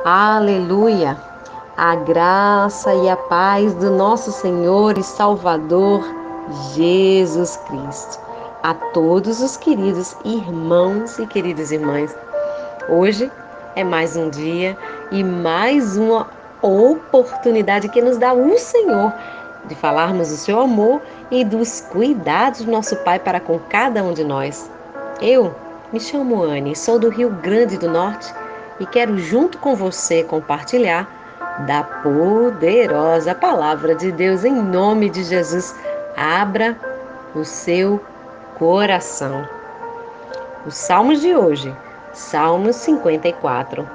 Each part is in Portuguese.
Aleluia! A graça e a paz do nosso Senhor e Salvador Jesus Cristo. A todos os queridos irmãos e queridas irmãs. Hoje é mais um dia e mais uma oportunidade que nos dá o Senhor de falarmos do seu amor e dos cuidados do nosso Pai para com cada um de nós. Eu me chamo Anne, sou do Rio Grande do Norte e quero junto com você compartilhar da poderosa palavra de Deus em nome de Jesus. Abra o seu coração. Os salmos de hoje, Salmos 54,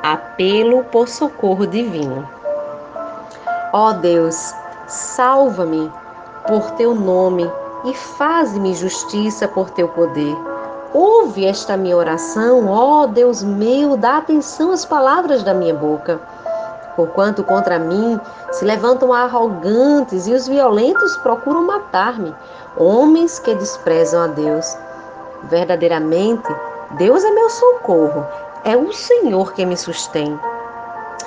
apelo por socorro divino. Ó Deus, salva-me por teu nome e faze-me justiça por teu poder. Ouve esta minha oração, ó Deus meu, dá atenção às palavras da minha boca. Porquanto contra mim se levantam arrogantes e os violentos procuram matar-me, homens que desprezam a Deus. Verdadeiramente, Deus é meu socorro, é o Senhor que me sustém.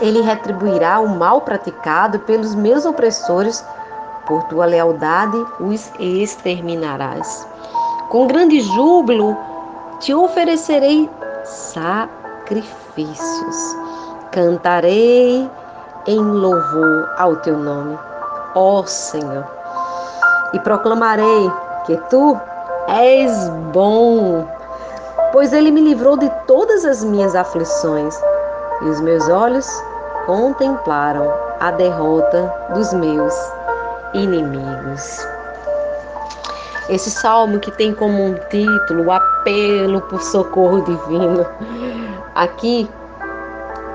Ele retribuirá o mal praticado pelos meus opressores, por tua lealdade os exterminarás. Com grande júbilo te oferecerei sacrifícios. Cantarei em louvor ao teu nome, ó Senhor. E proclamarei que tu és bom, pois ele me livrou de todas as minhas aflições e os meus olhos contemplaram a derrota dos meus inimigos. Esse salmo que tem como um título o apelo por socorro divino. Aqui,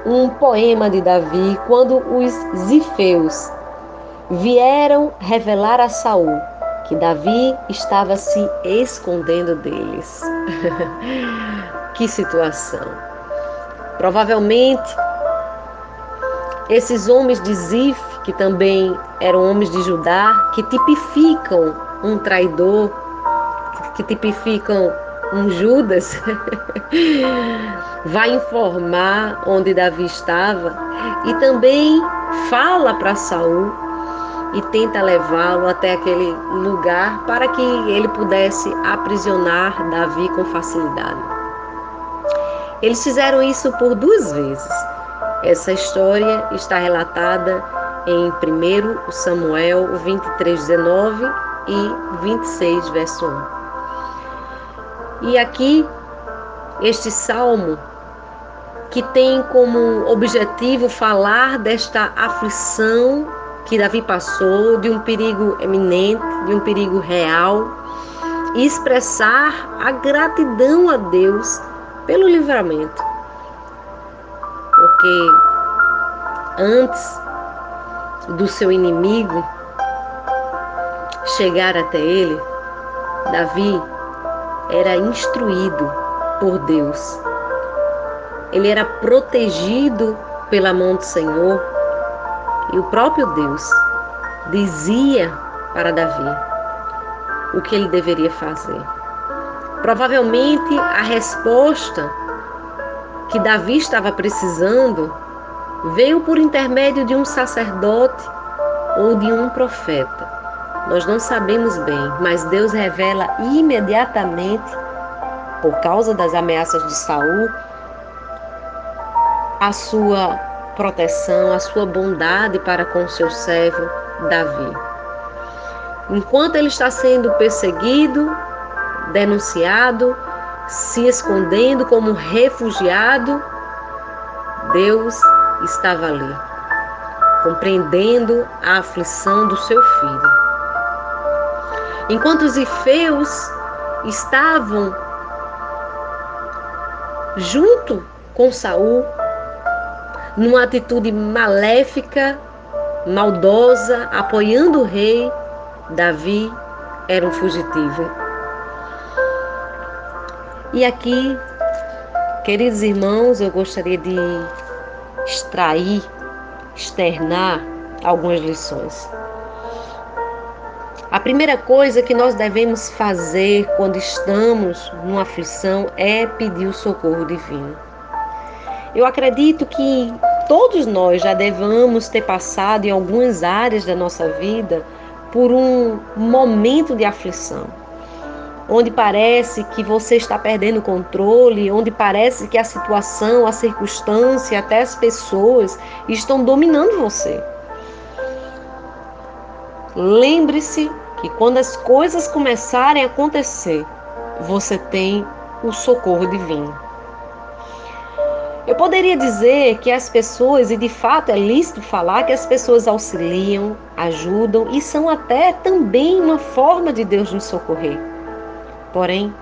um poema de Davi, quando os zifeus vieram revelar a Saul que Davi estava se escondendo deles. Que situação! Provavelmente, esses homens de Zif, que também eram homens de Judá, que tipificam um traidor, que tipificam um Judas, vai informar onde Davi estava e também fala para Saul e tenta levá-lo até aquele lugar para que ele pudesse aprisionar Davi com facilidade. Eles fizeram isso por 2 vezes. Essa história está relatada em 1 Samuel 23:19 e 26, verso 1. E aqui, este salmo, que tem como objetivo falar desta aflição que Davi passou, de um perigo eminente, de um perigo real, e expressar a gratidão a Deus pelo livramento. Porque antes do seu inimigo chegar até ele, Davi era instruído por Deus. Ele era protegido pela mão do Senhor e o próprio Deus dizia para Davi o que ele deveria fazer. Provavelmente a resposta que Davi estava precisando veio por intermédio de um sacerdote ou de um profeta. Nós não sabemos bem, mas Deus revela imediatamente, por causa das ameaças de Saul, a sua proteção, a sua bondade para com o seu servo Davi. Enquanto ele está sendo perseguido, denunciado, se escondendo como refugiado, Deus estava ali, compreendendo a aflição do seu filho. Enquanto os ifeus estavam junto com Saul, numa atitude maléfica, maldosa, apoiando o rei, Davi era um fugitivo. E aqui, queridos irmãos, eu gostaria de externar algumas lições. A primeira coisa que nós devemos fazer quando estamos numa aflição é pedir o socorro divino. Eu acredito que todos nós já devemos ter passado em algumas áreas da nossa vida por um momento de aflição, onde parece que você está perdendo o controle, onde parece que a situação, a circunstância, até as pessoas estão dominando você. Lembre-se que quando as coisas começarem a acontecer, você tem o socorro divino. Eu poderia dizer que as pessoas, e de fato é lícito falar que as pessoas auxiliam, ajudam e são até também uma forma de Deus nos socorrer. Porém,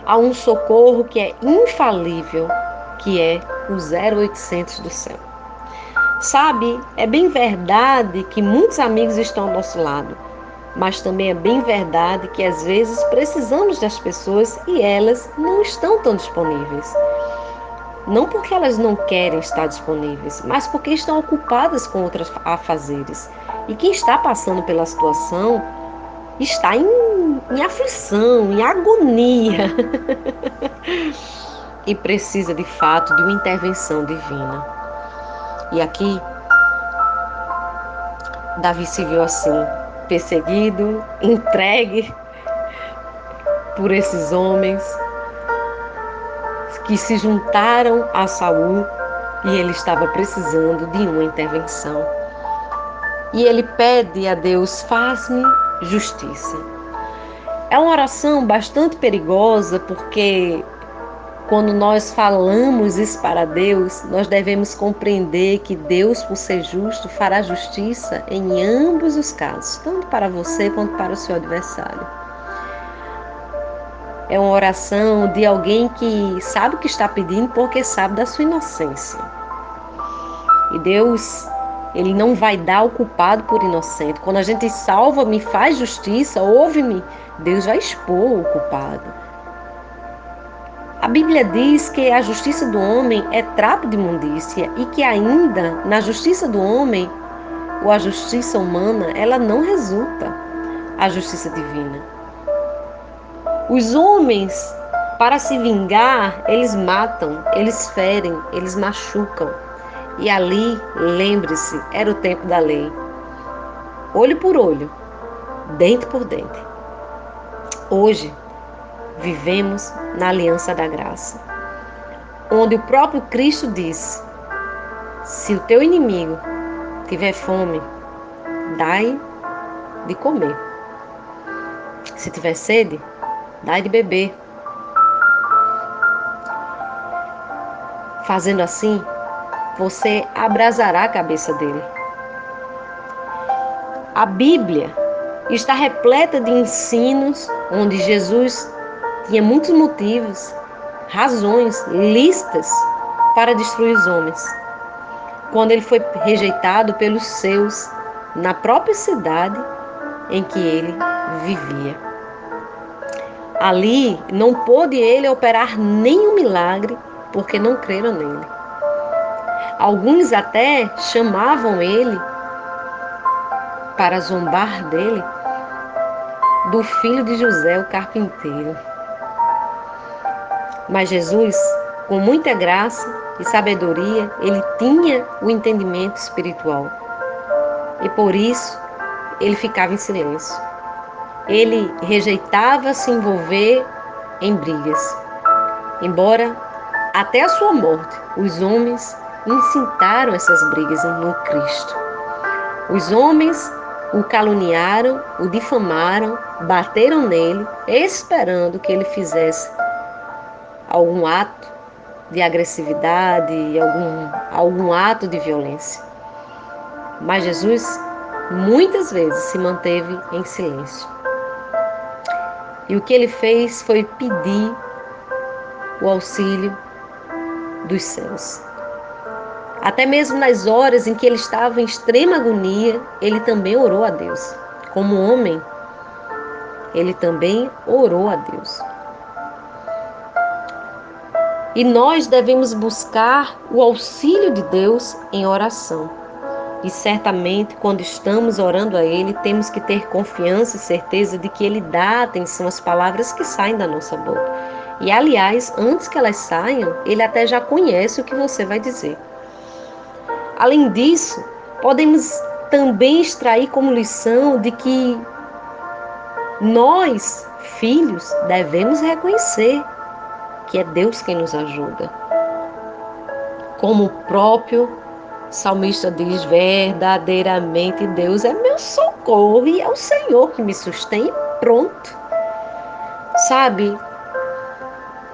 há um socorro que é infalível, que é o 0800 do céu. Sabe, é bem verdade que muitos amigos estão ao nosso lado, mas também é bem verdade que às vezes precisamos das pessoas e elas não estão tão disponíveis. Não porque elas não querem estar disponíveis, mas porque estão ocupadas com outros afazeres. E quem está passando pela situação está em aflição, em agonia e precisa de fato de uma intervenção divina. E aqui, Davi se viu assim, perseguido, entregue por esses homens que se juntaram a Saul e ele estava precisando de uma intervenção. E ele pede a Deus: faz-me justiça. É uma oração bastante perigosa, porque quando nós falamos isso para Deus, nós devemos compreender que Deus, por ser justo, fará justiça em ambos os casos, tanto para você quanto para o seu adversário. É uma oração de alguém que sabe o que está pedindo porque sabe da sua inocência. E Deus, Ele não vai dar o culpado por inocente. Quando a gente salva-me, faz justiça, ouve-me, Deus vai expor o culpado. A Bíblia diz que a justiça do homem é trapo de imundícia e que ainda na justiça do homem ou a justiça humana, ela não resulta a justiça divina. Os homens, para se vingar, eles matam, eles ferem, eles machucam. E ali, lembre-se, era o tempo da lei. Olho por olho, dente por dente. Hoje, vivemos na aliança da graça, onde o próprio Cristo disse: se o teu inimigo tiver fome, dai de comer. Se tiver sede, dai de beber. Fazendo assim, você abrasará a cabeça dele. A Bíblia está repleta de ensinos onde Jesus tinha muitos motivos, razões, listas para destruir os homens. Quando ele foi rejeitado pelos seus na própria cidade em que ele vivia. Ali não pôde ele operar nenhum milagre porque não creram nele. Alguns até chamavam ele, para zombar dele, do filho de José, o carpinteiro. Mas Jesus, com muita graça e sabedoria, ele tinha o entendimento espiritual. E por isso, ele ficava em silêncio. Ele rejeitava se envolver em brigas. Embora até a sua morte, os homens incitaram essas brigas no Cristo. Os homens o caluniaram, o difamaram, bateram nele, esperando que ele fizesse algum ato de agressividade, algum ato de violência. Mas Jesus muitas vezes se manteve em silêncio. E o que ele fez foi pedir o auxílio dos céus. Até mesmo nas horas em que ele estava em extrema agonia, ele também orou a Deus. Como homem, ele também orou a Deus. E nós devemos buscar o auxílio de Deus em oração. E certamente, quando estamos orando a Ele, temos que ter confiança e certeza de que Ele dá atenção às palavras que saem da nossa boca. E, aliás, antes que elas saiam, Ele até já conhece o que você vai dizer. Além disso, podemos também extrair como lição de que nós, filhos, devemos reconhecer que é Deus quem nos ajuda. Como o próprio salmista diz, verdadeiramente Deus é meu socorro e é o Senhor que me sustém. Pronto. Sabe,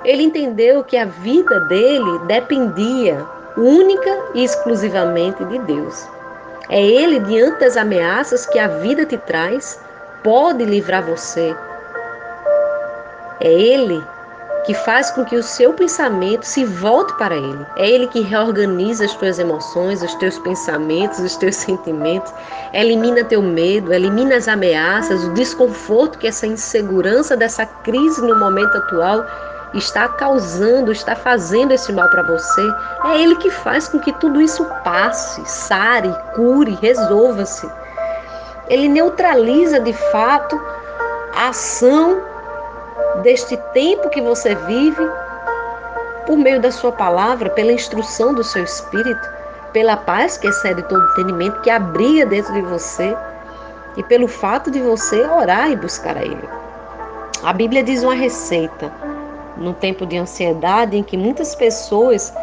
ele entendeu que a vida dele dependia única e exclusivamente de Deus. É Ele, diante das ameaças que a vida te traz, pode livrar você. É Ele que faz com que o seu pensamento se volte para Ele. É Ele que reorganiza as tuas emoções, os teus pensamentos, os teus sentimentos, elimina teu medo, elimina as ameaças, o desconforto que essa insegurança dessa crise no momento atual está causando, está fazendo esse mal para você. É Ele que faz com que tudo isso passe, sare, cure, resolva-se. Ele neutraliza de fato a ação deste tempo que você vive por meio da sua palavra, pela instrução do seu espírito, pela paz que excede todo entendimento, que abriga dentro de você e pelo fato de você orar e buscar a Ele. A Bíblia diz uma receita num tempo de ansiedade em que muitas pessoas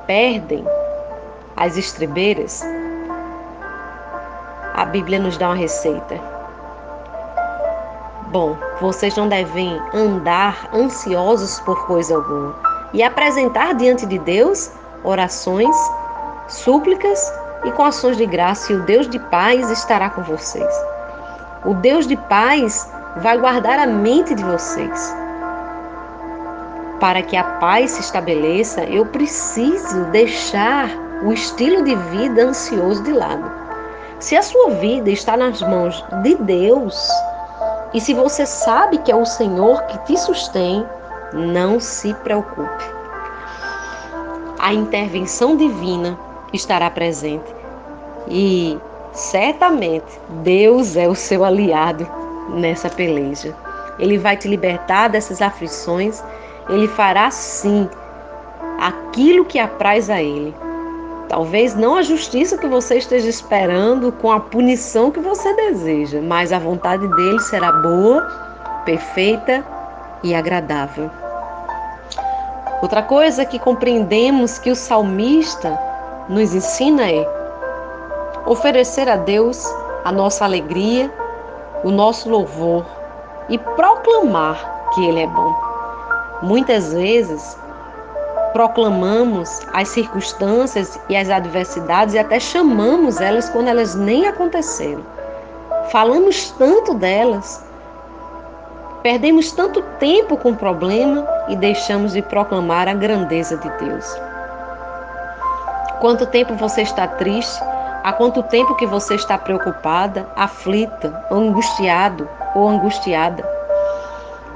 perdem as estribeiras. A Bíblia nos dá uma receita. Bom, vocês não devem andar ansiosos por coisa alguma e apresentar diante de Deus orações, súplicas e com ações de graça, e o Deus de paz estará com vocês. O Deus de paz vai guardar a mente de vocês. Para que a paz se estabeleça, eu preciso deixar o estilo de vida ansioso de lado. Se a sua vida está nas mãos de Deus, e se você sabe que é o Senhor que te sustém, não se preocupe. A intervenção divina estará presente. E certamente Deus é o seu aliado nessa peleja. Ele vai te libertar dessas aflições. Ele fará sim aquilo que apraz a Ele. Talvez não a justiça que você esteja esperando com a punição que você deseja, mas a vontade dele será boa, perfeita e agradável. Outra coisa que compreendemos que o salmista nos ensina é oferecer a Deus a nossa alegria, o nosso louvor e proclamar que Ele é bom. Muitas vezes proclamamos as circunstâncias e as adversidades e até chamamos elas quando elas nem aconteceram. Falamos tanto delas, perdemos tanto tempo com o problema e deixamos de proclamar a grandeza de Deus. Quanto tempo você está triste? Há quanto tempo que você está preocupada, aflita, angustiado ou angustiada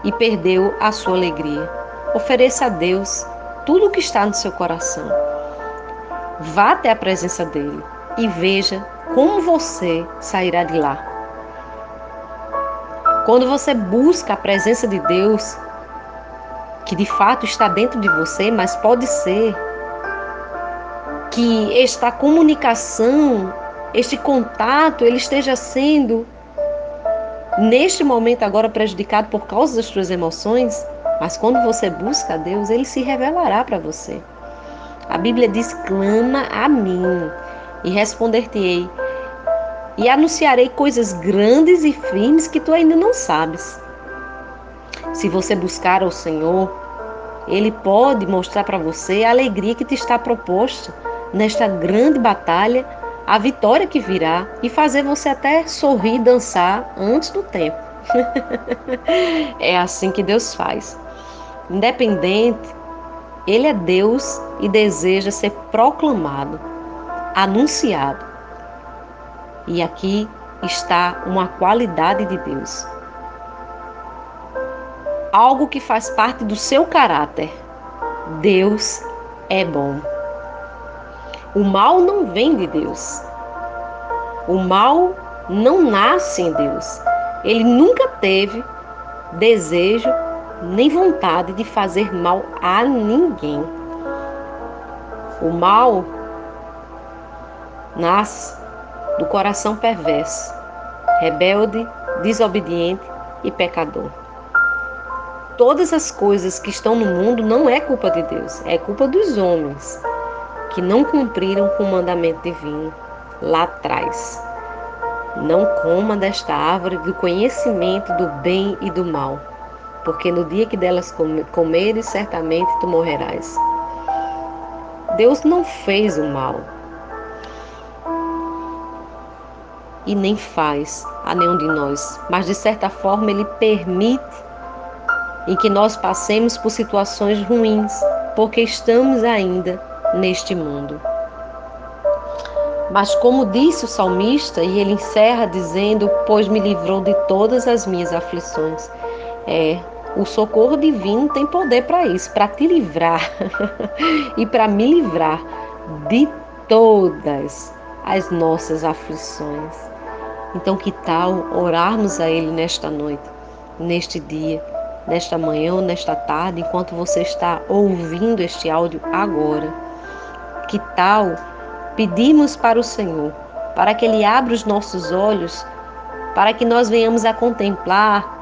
e perdeu a sua alegria? Ofereça a Deus tudo o que está no seu coração. Vá até a presença dele e veja como você sairá de lá. Quando você busca a presença de Deus, que de fato está dentro de você, mas pode ser que esta comunicação, este contato, ele esteja sendo, neste momento agora, prejudicado por causa das suas emoções, mas quando você busca a Deus, Ele se revelará para você. A Bíblia diz, clama a mim e responder-te-ei e anunciarei coisas grandes e firmes que tu ainda não sabes. Se você buscar ao Senhor, Ele pode mostrar para você a alegria que te está proposta nesta grande batalha, a vitória que virá e fazer você até sorrir e dançar antes do tempo. É assim que Deus faz. Independente, Ele é Deus e deseja ser proclamado, anunciado. E aqui está uma qualidade de Deus. Algo que faz parte do seu caráter. Deus é bom. O mal não vem de Deus. O mal não nasce em Deus. Ele nunca teve desejo nem vontade de fazer mal a ninguém. O mal nasce do coração perverso, rebelde, desobediente e pecador. Todas as coisas que estão no mundo não é culpa de Deus, é culpa dos homens que não cumpriram com o mandamento divino lá atrás. Não coma desta árvore do conhecimento do bem e do mal, porque no dia que delas comeres, certamente tu morrerás. Deus não fez o mal e nem faz a nenhum de nós, mas de certa forma Ele permite em que nós passemos por situações ruins, porque estamos ainda neste mundo. Mas como disse o salmista, e ele encerra dizendo: pois me livrou de todas as minhas aflições. O socorro divino tem poder para isso, para te livrar e para me livrar de todas as nossas aflições. Então, que tal orarmos a Ele nesta noite, neste dia, nesta manhã ou nesta tarde, enquanto você está ouvindo este áudio agora? Que tal pedirmos para o Senhor, para que Ele abra os nossos olhos, para que nós venhamos a contemplar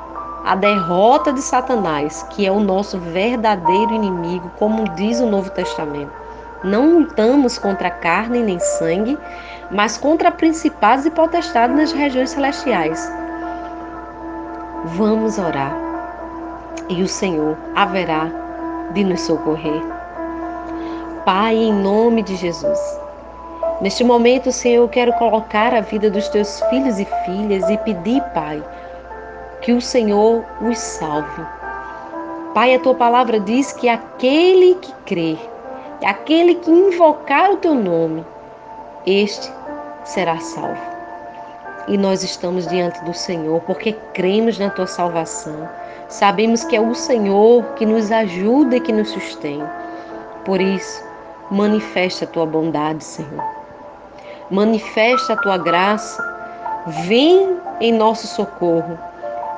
a derrota de Satanás, que é o nosso verdadeiro inimigo, como diz o Novo Testamento. Não lutamos contra carne nem sangue, mas contra principados e potestades nas regiões celestiais. Vamos orar e o Senhor haverá de nos socorrer. Pai, em nome de Jesus, neste momento, Senhor, eu quero colocar a vida dos teus filhos e filhas e pedir, Pai, que o Senhor os salve. Pai, a tua palavra diz que aquele que crê, aquele que invocar o teu nome, este será salvo. E nós estamos diante do Senhor porque cremos na tua salvação. Sabemos que é o Senhor que nos ajuda e que nos sustém. Por isso, manifesta a tua bondade, Senhor. Manifesta a tua graça. Vem em nosso socorro.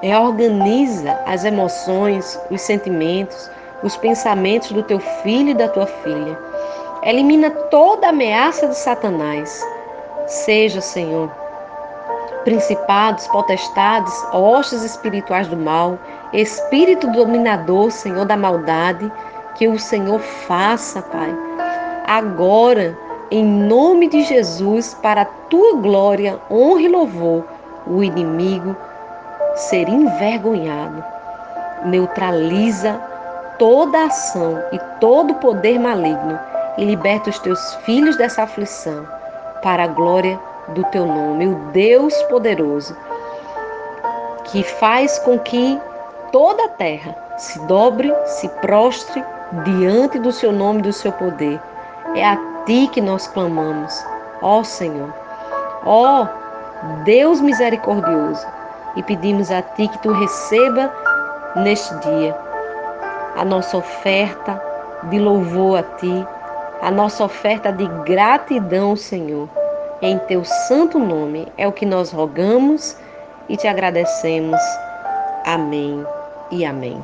Reorganiza as emoções, os sentimentos, os pensamentos do teu filho e da tua filha. Elimina toda ameaça de Satanás. Seja, Senhor, principados, potestades, hostes espirituais do mal, espírito dominador, Senhor, da maldade, que o Senhor faça, Pai, agora, em nome de Jesus, para a tua glória, honra e louvor, o inimigo ser envergonhado. Neutraliza toda ação e todo poder maligno e liberta os teus filhos dessa aflição para a glória do teu nome, o Deus poderoso, que faz com que toda a terra se dobre, se prostre diante do seu nome e do seu poder. É a ti que nós clamamos, ó Senhor, ó Deus misericordioso, e pedimos a ti que tu receba neste dia a nossa oferta de louvor a ti, a nossa oferta de gratidão, Senhor. Em teu santo nome é o que nós rogamos e te agradecemos. Amém e amém.